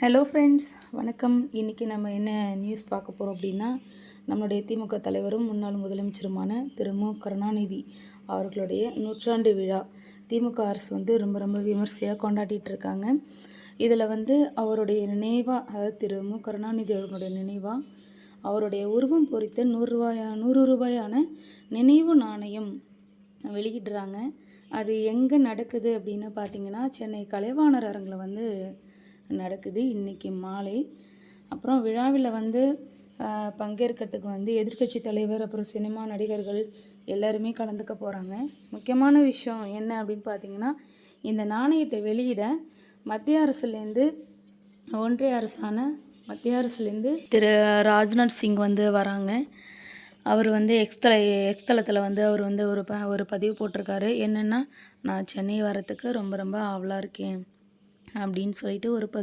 Hello friends, வணக்கம். இன்றைக்கி நம்ம என்ன நியூஸ் பார்க்க போகிறோம் அப்படின்னா, நம்மளுடைய திமுக தலைவரும் முன்னாள் முதலமைச்சருமான திரு மு கருணாநிதி அவர்களுடைய நூற்றாண்டு விழா திமுக அரசு ரொம்ப விமர்சையாக கொண்டாடிட்டு இருக்காங்க. இதில் அவருடைய நினைவாக, அதாவது திரு மு கருணாநிதி அவர்களுடைய நினைவாக அவருடைய உருவம் பொறித்த 100 ரூபாயான நினைவு நாணயம் வெளியிடுறாங்க. அது எங்கே நடக்குது அப்படின்னு பார்த்தீங்கன்னா, சென்னை கலைவாணர் அரங்கில் நடக்குது இன்றைக்கி மாலை. அப்புறம் விழாவில் பங்கேற்கிறதுக்கு எதிர்க்கட்சி தலைவர், அப்புறம் சினிமா நடிகர்கள் எல்லாருமே கலந்துக்க போகிறாங்க. முக்கியமான விஷயம் என்ன அப்படின்னு பார்த்தீங்கன்னா, இந்த நாணயத்தை வெளியிட மத்திய அரசுலேருந்து, ஒன்றிய அரசான மத்திய அரசுலேருந்து திரு ராஜ்நாத் சிங் வராங்க. அவர் எக்ஸ்தலத்தில் அவர் ஒரு பதிவு போட்டிருக்காரு. என்னென்னா, நான் சென்னை வரத்துக்கு ரொம்ப ஆவலாக இருக்கேன் அப்படின்னு சொல்லிட்டு ஒரு பதிவு